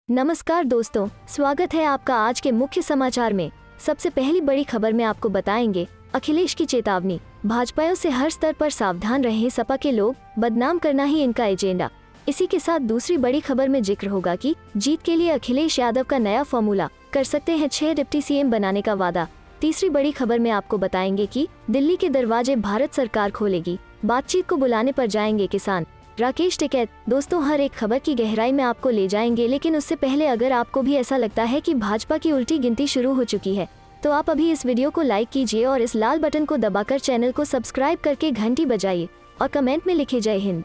नमस्कार दोस्तों, स्वागत है आपका आज के मुख्य समाचार में। सबसे पहली बड़ी खबर में आपको बताएंगे अखिलेश की चेतावनी, भाजपाइयों से हर स्तर पर सावधान रहें, सपा के लोग बदनाम करना ही इनका एजेंडा। इसी के साथ दूसरी बड़ी खबर में जिक्र होगा कि जीत के लिए अखिलेश यादव का नया फॉर्मूला, कर सकते हैं 6 डिप्टी सीएम बनाने का वादा। तीसरी बड़ी खबर में आपको बताएंगे कि दिल्ली के दरवाजे भारत सरकार खोलेगी, बातचीत को बुलाने पर जाएंगे किसान। राकेश टिकैत। दोस्तों, हर एक खबर की गहराई में आपको ले जाएंगे, लेकिन उससे पहले अगर आपको भी ऐसा लगता है कि भाजपा की उल्टी गिनती शुरू हो चुकी है तो आप अभी इस वीडियो को लाइक कीजिए और इस लाल बटन को दबाकर चैनल को सब्सक्राइब करके घंटी बजाइए और कमेंट में लिखे जय हिंद।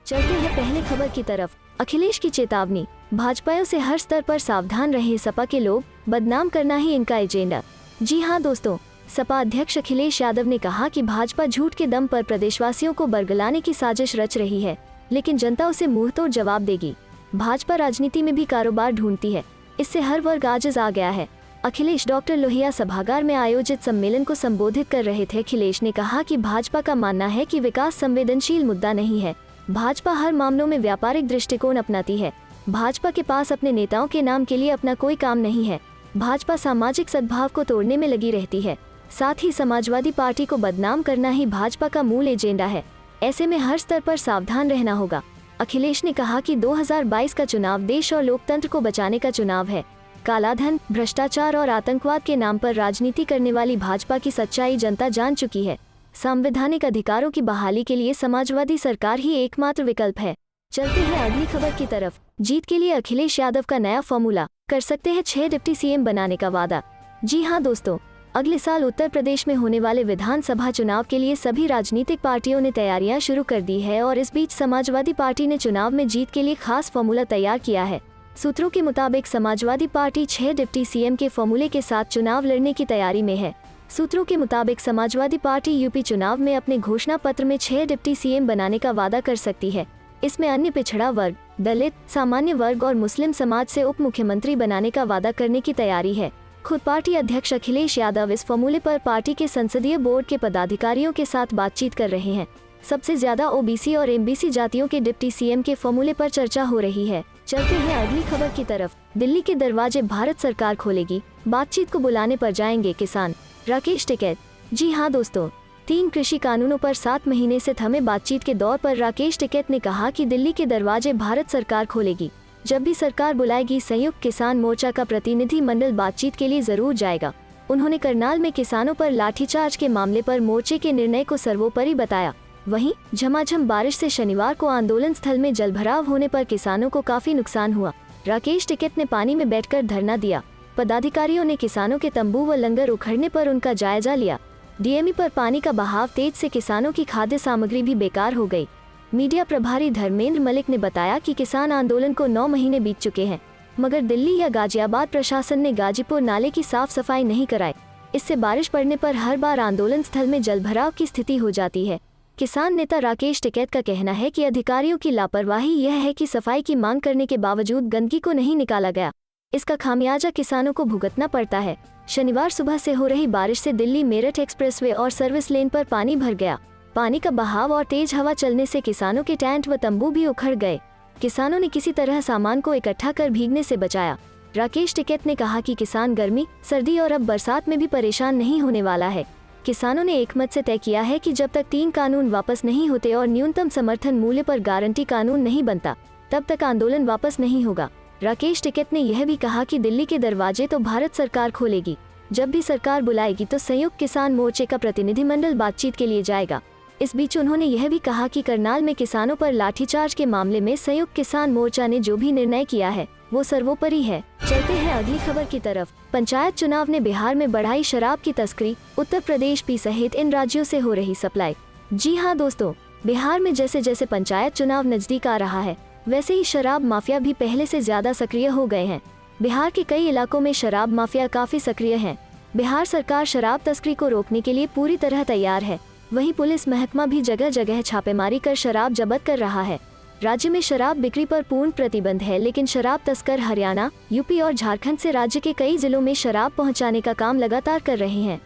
चलते हैं पहले खबर की तरफ। अखिलेश की चेतावनी, भाजपाइयों से हर स्तर पर सावधान रहे, सपा के लोग बदनाम करना ही इनका एजेंडा। जी हाँ दोस्तों, सपा अध्यक्ष अखिलेश यादव ने कहा कि भाजपा झूठ के दम पर प्रदेशवासियों को बरगलाने की साजिश रच रही है, लेकिन जनता उसे मुंहतोड़ जवाब देगी। भाजपा राजनीति में भी कारोबार ढूंढती है, इससे हर वर्ग आजिज आ गया है। अखिलेश डॉक्टर लोहिया सभागार में आयोजित सम्मेलन को संबोधित कर रहे थे। अखिलेश ने कहा कि भाजपा का मानना है कि विकास संवेदनशील मुद्दा नहीं है। भाजपा हर मामलों में व्यापारिक दृष्टिकोण अपनाती है। भाजपा के पास अपने नेताओं के नाम के लिए अपना कोई काम नहीं है। भाजपा सामाजिक सद्भाव को तोड़ने में लगी रहती है। साथ ही समाजवादी पार्टी को बदनाम करना ही भाजपा का मूल एजेंडा है। ऐसे में हर स्तर पर सावधान रहना होगा। अखिलेश ने कहा कि 2022 का चुनाव देश और लोकतंत्र को बचाने का चुनाव है। कालाधन, भ्रष्टाचार और आतंकवाद के नाम पर राजनीति करने वाली भाजपा की सच्चाई जनता जान चुकी है। संवैधानिक अधिकारों की बहाली के लिए समाजवादी सरकार ही एकमात्र विकल्प है। चलते हैं अगली खबर की तरफ। जीत के लिए अखिलेश यादव का नया फॉर्मूला, कर सकते हैं 6 डिप्टी सीएम बनाने का वादा। जी हाँ दोस्तों, अगले साल उत्तर प्रदेश में होने वाले विधानसभा चुनाव के लिए सभी राजनीतिक पार्टियों ने तैयारियां शुरू कर दी है और इस बीच समाजवादी पार्टी ने चुनाव में जीत के लिए खास फॉर्मूला तैयार किया है। सूत्रों के मुताबिक समाजवादी पार्टी 6 डिप्टी सीएम के फॉर्मूले के साथ चुनाव लड़ने की तैयारी में है। सूत्रों के मुताबिक समाजवादी पार्टी यूपी चुनाव में अपने घोषणा पत्र में 6 डिप्टी सीएम बनाने का वादा कर सकती है। इसमें अन्य पिछड़ा वर्ग, दलित, सामान्य वर्ग और मुस्लिम समाज से उप मुख्यमंत्री बनाने का वादा करने की तैयारी है। खुद पार्टी अध्यक्ष अखिलेश यादव इस फॉर्मूले पर पार्टी के संसदीय बोर्ड के पदाधिकारियों के साथ बातचीत कर रहे हैं। सबसे ज्यादा ओबीसी और एमबीसी जातियों के डिप्टी सीएम के फॉर्मूले पर चर्चा हो रही है। चलते हैं अगली खबर की तरफ। दिल्ली के दरवाजे भारत सरकार खोलेगी, बातचीत को बुलाने पर जाएंगे किसान। राकेश टिकैत। जी हाँ दोस्तों, 3 कृषि कानूनों पर 7 महीने से थमे बातचीत के दौर पर राकेश टिकैत ने कहा कि दिल्ली के दरवाजे भारत सरकार खोलेगी। जब भी सरकार बुलाएगी, संयुक्त किसान मोर्चा का प्रतिनिधि मंडल बातचीत के लिए जरूर जाएगा। उन्होंने करनाल में किसानों पर लाठीचार्ज के मामले पर मोर्चे के निर्णय को सर्वोपरि बताया। वहीं झमाझम बारिश से शनिवार को आंदोलन स्थल में जलभराव होने पर किसानों को काफी नुकसान हुआ। राकेश टिकैत ने पानी में बैठकर धरना दिया। पदाधिकारियों ने किसानों के तंबू व लंगर उखड़ने पर उनका जायजा लिया। डीएमई पर पानी का बहाव तेज से किसानों की खाद्य सामग्री भी बेकार हो गई। मीडिया प्रभारी धर्मेंद्र मलिक ने बताया कि किसान आंदोलन को 9 महीने बीत चुके हैं, मगर दिल्ली या गाजियाबाद प्रशासन ने गाजीपुर नाले की साफ सफाई नहीं कराई। इससे बारिश पड़ने पर हर बार आंदोलन स्थल में जलभराव की स्थिति हो जाती है। किसान नेता राकेश टिकैत का कहना है कि अधिकारियों की लापरवाही यह है कि सफाई की मांग करने के बावजूद गंदगी को नहीं निकाला गया। इसका खामियाजा किसानों को भुगतना पड़ता है। शनिवार सुबह से हो रही बारिश से दिल्ली मेरठ एक्सप्रेसवे और सर्विस लेन पर पानी भर गया। पानी का बहाव और तेज हवा चलने से किसानों के टेंट व तंबू भी उखड़ गए। किसानों ने किसी तरह सामान को इकट्ठा कर भीगने से बचाया। राकेश टिकैत ने कहा कि किसान गर्मी, सर्दी और अब बरसात में भी परेशान नहीं होने वाला है। किसानों ने एकमत से तय किया है कि जब तक 3 कानून वापस नहीं होते और न्यूनतम समर्थन मूल्य पर गारंटी कानून नहीं बनता, तब तक आंदोलन वापस नहीं होगा। राकेश टिकैत ने यह भी कहा कि दिल्ली के दरवाजे तो भारत सरकार खोलेगी। जब भी सरकार बुलाएगी तो संयुक्त किसान मोर्चे का प्रतिनिधिमंडल बातचीत के लिए जाएगा। इस बीच उन्होंने यह भी कहा कि करनाल में किसानों पर लाठीचार्ज के मामले में संयुक्त किसान मोर्चा ने जो भी निर्णय किया है वो सर्वोपरि है। चलते हैं अगली खबर की तरफ। पंचायत चुनाव ने बिहार में बढ़ाई शराब की तस्करी, उत्तर प्रदेश पी सहित इन राज्यों से हो रही सप्लाई। जी हाँ दोस्तों, बिहार में जैसे जैसे पंचायत चुनाव नजदीक आ रहा है, वैसे ही शराब माफिया भी पहले से ज्यादा सक्रिय हो गए हैं। बिहार के कई इलाकों में शराब माफिया काफी सक्रिय है। बिहार सरकार शराब तस्करी को रोकने के लिए पूरी तरह तैयार है। वहीं पुलिस महकमा भी जगह जगह छापेमारी कर शराब जब्त कर रहा है। राज्य में शराब बिक्री पर पूर्ण प्रतिबंध है, लेकिन शराब तस्कर हरियाणा, यूपी और झारखंड से राज्य के कई जिलों में शराब पहुंचाने का काम लगातार कर रहे हैं।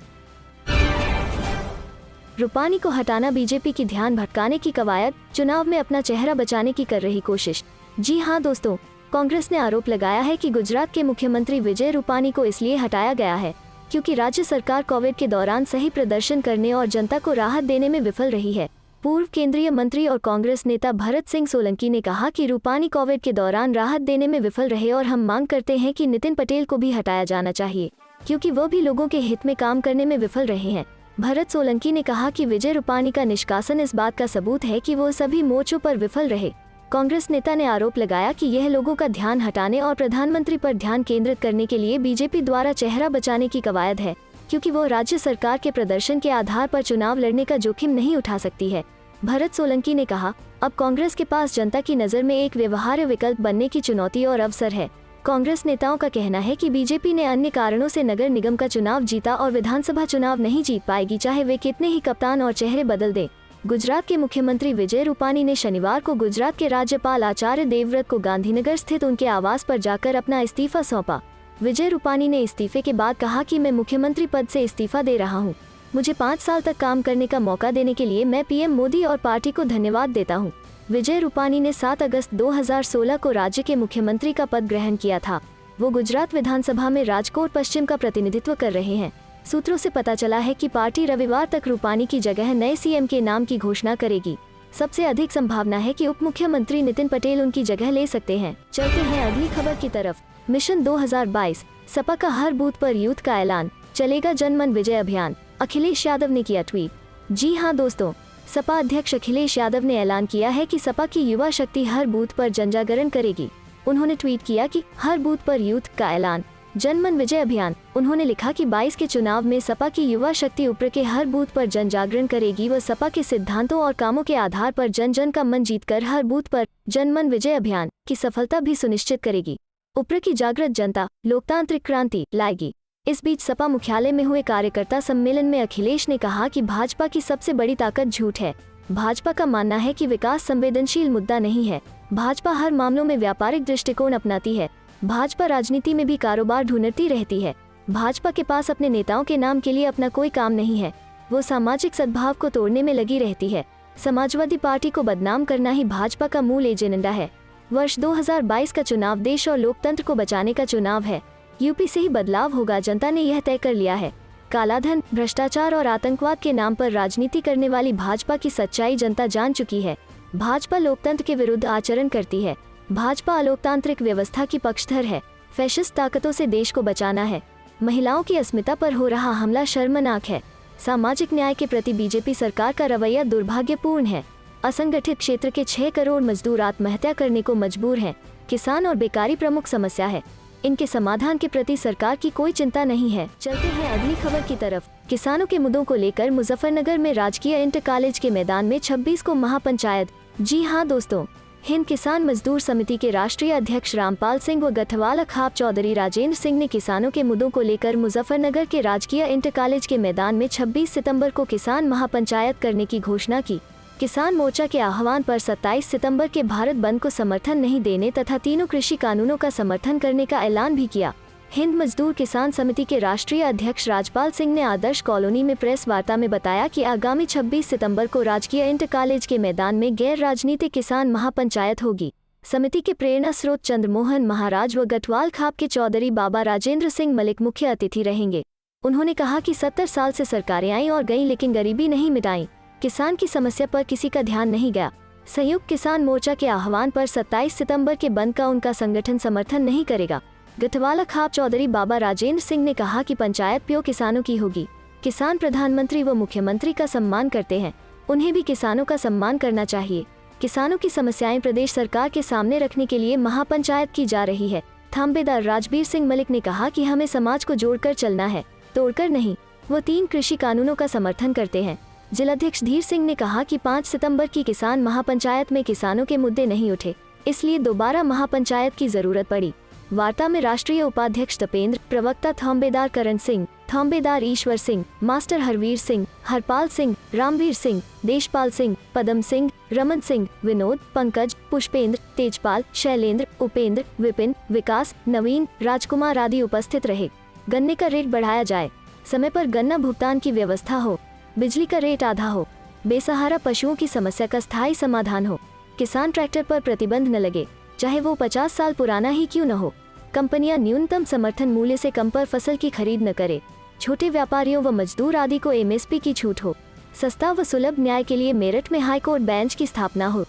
रूपानी को हटाना बीजेपी की ध्यान भटकाने की कवायद, चुनाव में अपना चेहरा बचाने की कर रही कोशिश। जी हाँ दोस्तों, कांग्रेस ने आरोप लगाया है कि गुजरात के मुख्यमंत्री विजय रूपानी को इसलिए हटाया गया है क्योंकि राज्य सरकार कोविड के दौरान सही प्रदर्शन करने और जनता को राहत देने में विफल रही है। पूर्व केंद्रीय मंत्री और कांग्रेस नेता भरत सिंह सोलंकी ने कहा कि रूपानी कोविड के दौरान राहत देने में विफल रहे और हम मांग करते हैं कि नितिन पटेल को भी हटाया जाना चाहिए क्योंकि वह भी लोगों के हित में काम करने में विफल रहे हैं। भरत सोलंकी ने कहा कि विजय रूपानी का निष्कासन इस बात का सबूत है कि वो सभी मोर्चों पर विफल रहे। कांग्रेस नेता ने आरोप लगाया कि यह लोगों का ध्यान हटाने और प्रधानमंत्री पर ध्यान केंद्रित करने के लिए बीजेपी द्वारा चेहरा बचाने की कवायद है क्योंकि वो राज्य सरकार के प्रदर्शन के आधार पर चुनाव लड़ने का जोखिम नहीं उठा सकती है। भरत सोलंकी ने कहा, अब कांग्रेस के पास जनता की नज़र में एक व्यवहार्य विकल्प बनने की चुनौती और अवसर है। कांग्रेस नेताओं का कहना है कि बीजेपी ने अन्य कारणों से नगर निगम का चुनाव जीता और विधानसभा चुनाव नहीं जीत पाएगी चाहे वे कितने ही कप्तान और चेहरे बदल दें। गुजरात के मुख्यमंत्री विजय रूपानी ने शनिवार को गुजरात के राज्यपाल आचार्य देवव्रत को गांधीनगर स्थित उनके आवास पर जाकर अपना इस्तीफा सौंपा। विजय रूपानी ने इस्तीफे के बाद कहा कि मैं मुख्यमंत्री पद से इस्तीफा दे रहा हूं। मुझे 5 साल तक काम करने का मौका देने के लिए मैं पीएम मोदी और पार्टी को धन्यवाद देता हूं। विजय रूपानी ने 7 अगस्त 2016 को राज्य के मुख्यमंत्री का पद ग्रहण किया था। वो गुजरात विधानसभा में राजकोट पश्चिम का प्रतिनिधित्व कर रहे हैं। सूत्रों से पता चला है कि पार्टी रविवार तक रूपानी की जगह नए सीएम के नाम की घोषणा करेगी। सबसे अधिक संभावना है कि उप मुख्यमंत्री नितिन पटेल उनकी जगह ले सकते हैं। चलते हैं अगली खबर की तरफ। मिशन 2022, सपा का हर बूथ पर यूथ का ऐलान, चलेगा जनमन विजय अभियान, अखिलेश यादव ने किया ट्वीट। जी हां दोस्तों, सपा अध्यक्ष अखिलेश यादव ने ऐलान किया है कि सपा की युवा शक्ति हर बूथ पर जनजागरण करेगी। उन्होंने ट्वीट किया कि हर बूथ पर यूथ का ऐलान, जनमन विजय अभियान। उन्होंने लिखा कि 22 के चुनाव में सपा की युवा शक्ति ऊपर के हर बूथ पर जन जागरण करेगी। वह सपा के सिद्धांतों और कामों के आधार पर जन जन का मन जीतकर हर बूथ पर जनमन विजय अभियान की सफलता भी सुनिश्चित करेगी। ऊपर की जागृत जनता लोकतांत्रिक क्रांति लाएगी। इस बीच सपा मुख्यालय में हुए कार्यकर्ता सम्मेलन में अखिलेश ने कहा कि भाजपा की सबसे बड़ी ताकत झूठ है। भाजपा का मानना है कि विकास संवेदनशील मुद्दा नहीं है। भाजपा हर मामलों में व्यापारिक दृष्टिकोण अपनाती है। भाजपा राजनीति में भी कारोबार ढूंढती रहती है। भाजपा के पास अपने नेताओं के नाम के लिए अपना कोई काम नहीं है। वो सामाजिक सद्भाव को तोड़ने में लगी रहती है। समाजवादी पार्टी को बदनाम करना ही भाजपा का मूल एजेंडा है। वर्ष 2022 का चुनाव देश और लोकतंत्र को बचाने का चुनाव है। यूपी से ही बदलाव होगा, जनता ने यह तय कर लिया है। कालाधन, भ्रष्टाचार और आतंकवाद के नाम पर राजनीति करने वाली भाजपा की सच्चाई जनता जान चुकी है। भाजपा लोकतंत्र के विरुद्ध आचरण करती है। भाजपा अलोकतांत्रिक व्यवस्था की पक्षधर है। फैशिस्ट ताकतों से देश को बचाना है। महिलाओं की अस्मिता पर हो रहा हमला शर्मनाक है। सामाजिक न्याय के प्रति बीजेपी सरकार का रवैया दुर्भाग्यपूर्ण है। असंगठित क्षेत्र के 6 करोड़ मजदूर आत्महत्या करने को मजबूर हैं। किसान और बेकारी प्रमुख समस्या है। इनके समाधान के प्रति सरकार की कोई चिंता नहीं है। चलते हैं अगली खबर की तरफ। किसानों के मुद्दों को लेकर मुजफ्फरनगर में राजकीय इंटर कॉलेज के मैदान में 26 को महापंचायत। जी हां दोस्तों, हिंद किसान मजदूर समिति के राष्ट्रीय अध्यक्ष रामपाल सिंह व गठवाला खाप चौधरी राजेंद्र सिंह ने किसानों के मुद्दों को लेकर मुजफ्फरनगर के राजकीय इंटर कॉलेज के मैदान में 26 सितंबर को किसान महापंचायत करने की घोषणा की। किसान मोर्चा के आह्वान पर 27 सितंबर के भारत बंद को समर्थन नहीं देने तथा तीनों कृषि कानूनों का समर्थन करने का ऐलान भी किया। हिंद मजदूर किसान समिति के राष्ट्रीय अध्यक्ष राजपाल सिंह ने आदर्श कॉलोनी में प्रेस वार्ता में बताया कि आगामी 26 सितंबर को राजकीय इंटर कॉलेज के मैदान में गैर राजनीतिक किसान महापंचायत होगी। समिति के प्रेरणा स्रोत चंद्रमोहन महाराज व गठवाल खाप के चौधरी बाबा राजेंद्र सिंह मलिक मुख्य अतिथि रहेंगे। उन्होंने कहा कि 70 साल से सरकारें आई और गईं लेकिन गरीबी नहीं मिटाई। किसान की समस्या पर किसी का ध्यान नहीं गया। संयुक्त किसान मोर्चा के आह्वान पर 27 सितंबर के बंद का उनका संगठन समर्थन नहीं करेगा। गठवाला खाप चौधरी बाबा राजेंद्र सिंह ने कहा कि पंचायत प्योर किसानों की होगी। किसान प्रधानमंत्री व मुख्यमंत्री का सम्मान करते हैं, उन्हें भी किसानों का सम्मान करना चाहिए। किसानों की समस्याएं प्रदेश सरकार के सामने रखने के लिए महापंचायत की जा रही है। थांबेदार राजबीर सिंह मलिक ने कहा कि हमें समाज को जोड़कर चलना है, तोड़कर नहीं। वो 3 कृषि कानूनों का समर्थन करते हैं। जिलाध्यक्ष धीर सिंह ने कहा कि 5 सितंबर की किसान महापंचायत में किसानों के मुद्दे नहीं उठे, इसलिए दोबारा महापंचायत की जरूरत पड़ी। वार्ता में राष्ट्रीय उपाध्यक्ष तपेंद्र, प्रवक्ता थांबेदार करण सिंह, थांबेदार ईश्वर सिंह, मास्टर हरवीर सिंह, हरपाल सिंह, रामवीर सिंह, देशपाल सिंह, पदम सिंह, रमन सिंह, विनोद, पंकज, पुष्पेंद्र, तेजपाल, शैलेंद्र, उपेंद्र, विपिन, विकास, नवीन, राजकुमार आदि उपस्थित रहे। गन्ने का रेट बढ़ाया जाए, समय पर गन्ना भुगतान की व्यवस्था हो, बिजली का रेट आधा हो, बेसहारा पशुओं की समस्या का स्थायी समाधान हो, किसान ट्रैक्टर पर प्रतिबंध न लगे, चाहे वो 50 साल पुराना ही क्यों न हो। कंपनियां न्यूनतम समर्थन मूल्य से कम पर फसल की खरीद न करे। छोटे व्यापारियों व मजदूर आदि को एमएसपी की छूट हो। सस्ता व सुलभ न्याय के लिए मेरठ में हाईकोर्ट बेंच की स्थापना हो।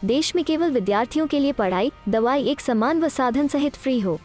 देश में केवल विद्यार्थियों के लिए पढ़ाई, दवाई एक समान व साधन सहित फ्री हो।